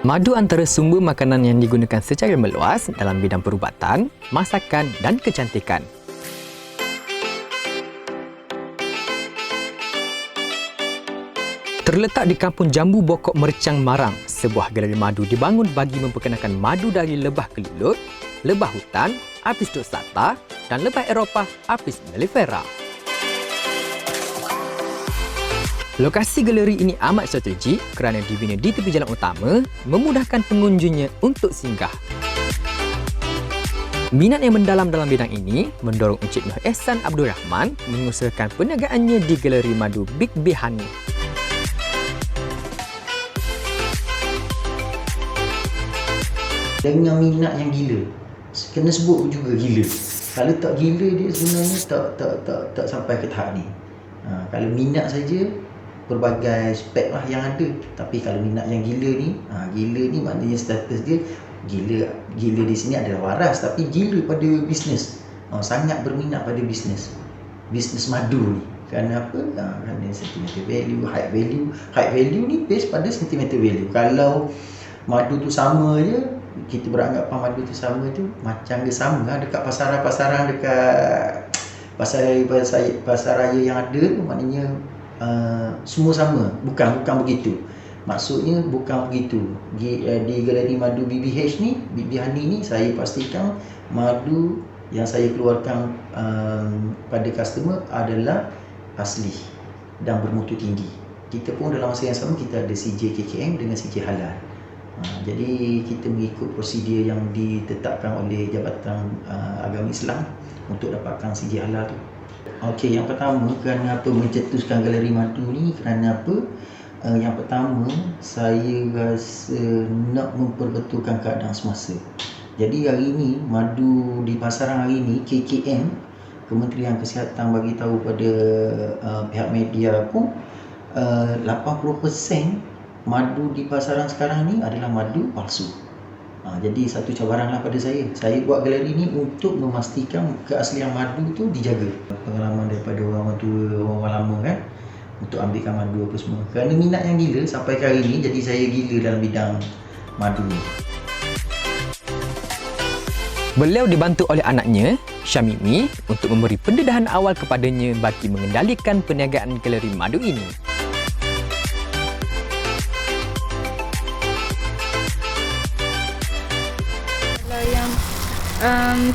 Madu antara sumber makanan yang digunakan secara meluas dalam bidang perubatan, masakan dan kecantikan. Terletak di Kampung Jambu Bokok Mercang Marang, sebuah galeri madu dibangun bagi memperkenalkan madu dari lebah kelulut, lebah hutan, Apis dorsata dan lebah Eropah Apis mellifera. Lokasi galeri ini amat strategik kerana dibina di tepi jalan utama, memudahkan pengunjungnya untuk singgah. Minat yang mendalam dalam bidang ini mendorong Encik Nur Ehsan Abdul Rahman mengusahakan perniagaannya di Galeri Madu Big Bihani. Dengan minat yang gila, kena sebut juga gila. Kalau tak gila dia sebenarnya tak sampai ke tahap ni. Kalau minat saja, pelbagai spek lah yang ada. Tapi kalau minat yang gila ni maknanya status dia gila di sini adalah waras, tapi gila pada bisnes. Sangat berminat pada bisnes madu ni. Kerana apa? Kerana sentimental value, high value ni based pada sentimental value. Kalau madu tu sama je, kita beranggapan madu tu sama tu macam dia sama dekat pasaran-pasaran, dekat pasar raya yang ada tu, maknanya semua sama. Bukan begitu. Maksudnya bukan begitu. Di Galeri Madu BBH ni, BBH ni saya pastikan madu yang saya keluarkan pada customer adalah asli dan bermutu tinggi. Kita pun dalam masa yang sama kita ada CJ KKM dengan CJ halal. Jadi kita mengikut prosedur yang ditetapkan oleh Jabatan Agama Islam untuk dapatkan CJ halal tu. Okey, yang pertama, kerana apa mencetuskan Galeri Madu ni? Kerana apa? Yang pertama, saya rasa nak memperbetulkan keadaan semasa. Jadi hari ini madu di pasaran hari ini, KKM, Kementerian Kesihatan bagi tahu pada pihak media pun 80% madu di pasaran sekarang ni adalah madu palsu. Jadi satu cabaranlah pada saya. Saya buat galeri ni untuk memastikan keaslian madu tu dijaga. Pengalaman daripada orang tua, orang lama kan, untuk ambilkan madu apa semua. Kerana minat yang gila sampai ke hari ni, jadi saya gila dalam bidang madu ni. Beliau dibantu oleh anaknya, Syamimi, untuk memberi pendedahan awal kepadanya bagi mengendalikan perniagaan galeri madu ini.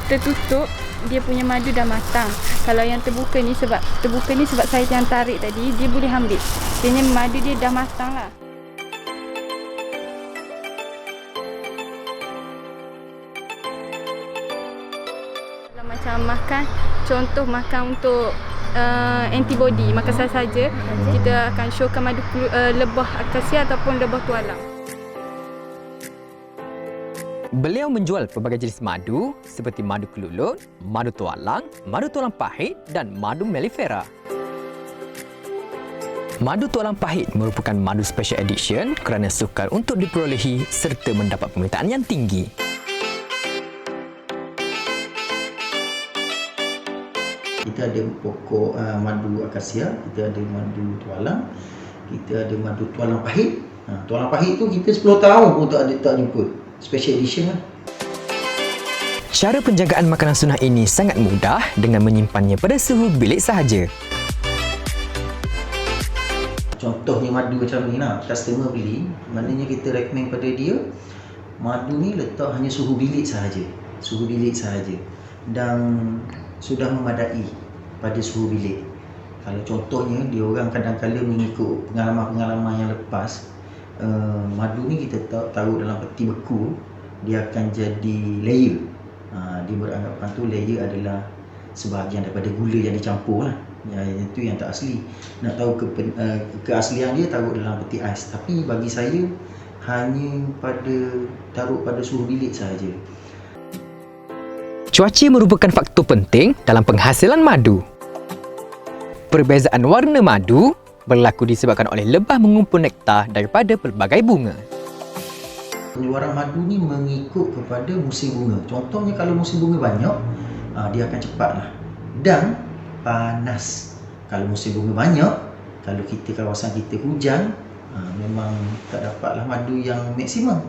Tertutup, dia punya madu dah matang. Kalau yang terbuka ni sebab saya yang tarik tadi, dia boleh ambil. Jadi madu dia dah matang lah. Kalau macam makan, contoh makan untuk antibody, makan saja, kita akan showkan madu lebah akasia ataupun lebah tualang. Beliau menjual pelbagai jenis madu seperti madu kelulut, madu tualang pahit dan madu mellifera. Madu tualang pahit merupakan madu special edition kerana sukar untuk diperolehi serta mendapat permintaan yang tinggi. Kita ada pokok madu akasia, kita ada madu tualang, kita ada madu tualang pahit. Tualang pahit tu kita 10 tahun pun tak jumpa. Special edition lah. Cara penjagaan makanan sunnah ini sangat mudah dengan menyimpannya pada suhu bilik sahaja. Contohnya madu macam ni lah, customer beli, maknanya kita recommend pada dia madu ni letak hanya suhu bilik sahaja dan sudah memadai pada suhu bilik. Kalau contohnya dia orang kadang-kadang mengikut pengalaman-pengalaman yang lepas, madu ni kita taruh dalam peti beku, dia akan jadi layer. Dia beranggapan tu layer adalah sebahagian daripada gula yang dicampur lah. Itu yang tak asli. Nak tahu keaslian dia, taruh dalam peti ais. Tapi bagi saya hanya taruh pada suhu bilik sahaja. Cuaca merupakan faktor penting dalam penghasilan madu. Perbezaan warna madu berlaku disebabkan oleh lebah mengumpul nektar daripada pelbagai bunga. Pengeluaran madu ni mengikut kepada musim bunga. Contohnya kalau musim bunga banyak, dia akan cepatlah. Dan panas. Kalau musim bunga banyak, kalau kawasan kita hujan, memang tak dapatlah madu yang maksimum.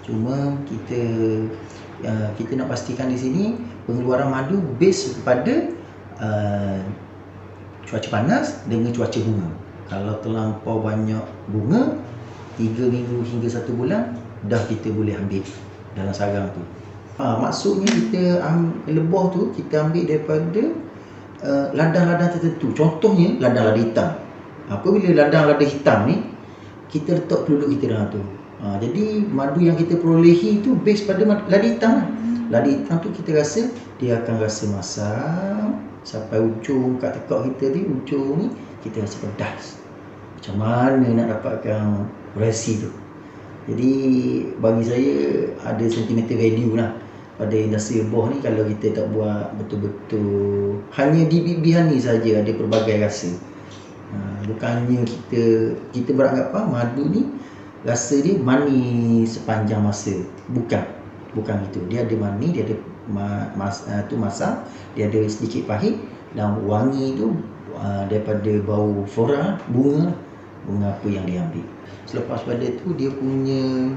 Cuma kita nak pastikan di sini pengeluaran madu base kepada cuaca panas dengan cuaca bunga. Kalau terlampau banyak bunga, 3 minggu hingga 1 bulan dah kita boleh ambil dalam sarang tu. Maksudnya kita lebah tu kita ambil daripada ladang-ladang tertentu. Contohnya ladang-ladang hitam. Apabila ladang-ladang hitam ni, kita letak peluduk kita dalam tu. Jadi madu yang kita perolehi tu base pada ladang hitam lah. Ladang hitam tu kita rasa dia akan rasa masam sampai ujung kat tekak kita ni, ujung ni kita rasa pedas. Macam mana nak dapatkan resi tu? Jadi bagi saya ada sentimental value lah pada industri lebah ni. Kalau kita tak buat betul-betul hanya di bibihan ni saja ada pelbagai rasa. Bukannya kita beranggapan madu ni rasa dia manis sepanjang masa. Bukan itu. Dia ada manis, dia ada masam, dia ada sedikit pahit dan wangi tu daripada bau flora, bunga apa yang dia ambil. Selepas pada tu dia punya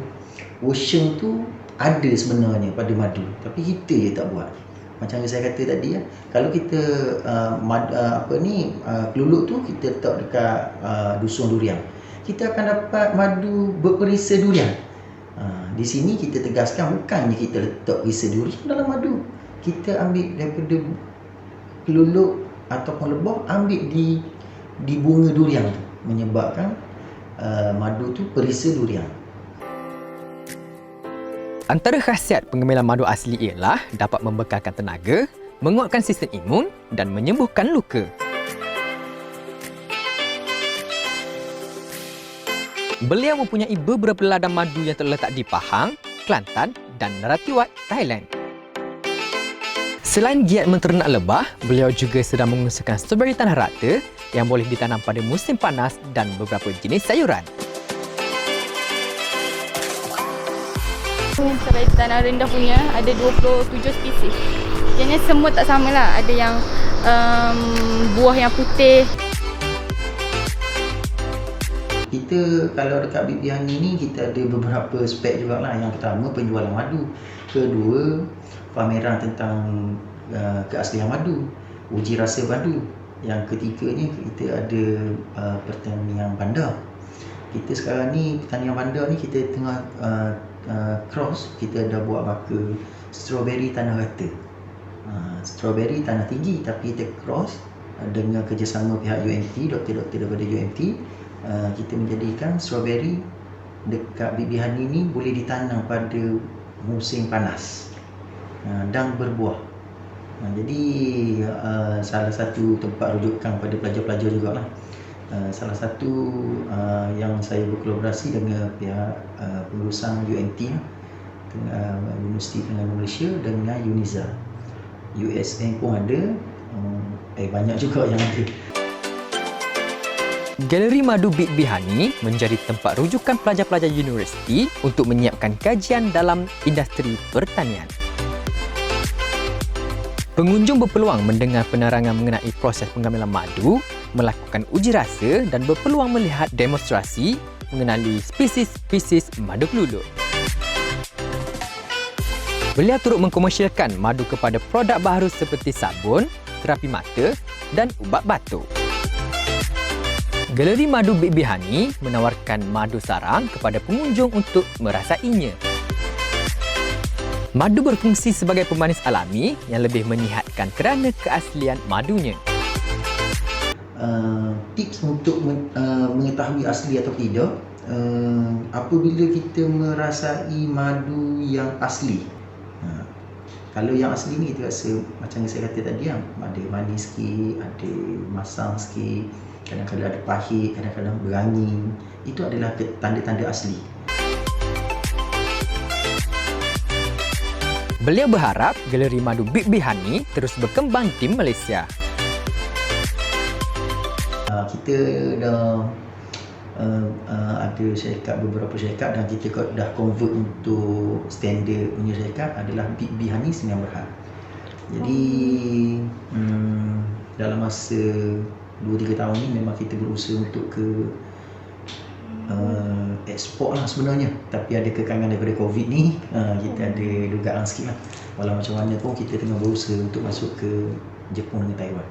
ocean tu ada sebenarnya pada madu, tapi kita je tak buat. Macam yang saya kata tadi ya, kalau kita keluluk tu kita letak dekat dusun durian, kita akan dapat madu berperisa durian. Di sini kita tegaskan bukannya kita letak perisa durian dalam madu. Kita ambil daripada keluluk ataupun lebah, ambil di bunga durian tu, menyebabkan madu tu perisa durian. Antara khasiat pengemilan madu asli ialah dapat membekalkan tenaga, menguatkan sistem imun dan menyembuhkan luka. Beliau mempunyai beberapa ladang madu yang terletak di Pahang, Kelantan dan Naratiwat, Thailand. Selain giat menternak lebah, beliau juga sedang mengusahakan strawberry tanah rata yang boleh ditanam pada musim panas dan beberapa jenis sayuran. Strawberry tanah rendah punya ada 27 spesies. Jenis semua tak sama lah. Ada yang buah yang putih. Kita kalau dekat bibihan ni kita ada beberapa spek jugalah. Yang pertama penjualan madu, kedua pameran tentang keaslian madu, uji rasa madu. Yang ketiganya kita ada pertanian bandar. Kita sekarang ni pertanian bandar ni kita tengah cross, kita dah buat baka strawberry tanah rata. Strawberry tanah tinggi tapi kita cross dengan kerjasama pihak UMT, doktor-doktor daripada UMT. Kita menjadikan strawberry dekat bibihan ini boleh ditanam pada musim panas dan berbuah. Jadi salah satu tempat rujukan pada pelajar-pelajar jugalah. Salah satu yang saya berkolaborasi dengan pihak pengurusan UMT, Universiti Terengganu Malaysia dengan UNIZA. USN pun ada, banyak juga yang ada. Galeri Madu Big Bihani menjadi tempat rujukan pelajar-pelajar universiti untuk menyiapkan kajian dalam industri pertanian. Pengunjung berpeluang mendengar penerangan mengenai proses pengamilan madu, melakukan uji rasa dan berpeluang melihat demonstrasi mengenali spesies-spesies madu keluluk. Beliau turut mengkomersialkan madu kepada produk baharu seperti sabun, terapi mata dan ubat batuk. Galeri Madu Big Bihani menawarkan madu sarang kepada pengunjung untuk merasainya. Madu berfungsi sebagai pemanis alami yang lebih menyihatkan kerana keaslian madunya. Tips untuk mengetahui asli atau tidak, apabila kita merasai madu yang asli. Kalau yang asli ni kita rasa macam yang saya kata tadi, ada manis sikit, ada masam sikit, kadang-kadang ada pahit, kadang-kadang berangin. Itu adalah tanda-tanda asli. Beliau berharap Galeri Madu Big Bihani terus berkembang di Malaysia. Kita dah ada syarikat, beberapa syarikat, dan kita dah convert untuk standard punya syarikat adalah Big Bihani Sdn Bhd. Jadi dalam masa 2-3 tahun ni memang kita berusaha untuk ke ekspor lah sebenarnya, tapi ada kekangan daripada COVID ni, kita ada dugaan sikit lah. Walau macam mana pun kita tengah berusaha untuk masuk ke Jepun dengan Taiwan.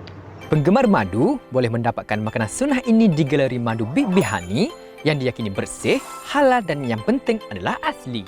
Penggemar madu boleh mendapatkan makanan sunnah ini di Galeri Madu Big Bihani yang diyakini bersih, halal dan yang penting adalah asli.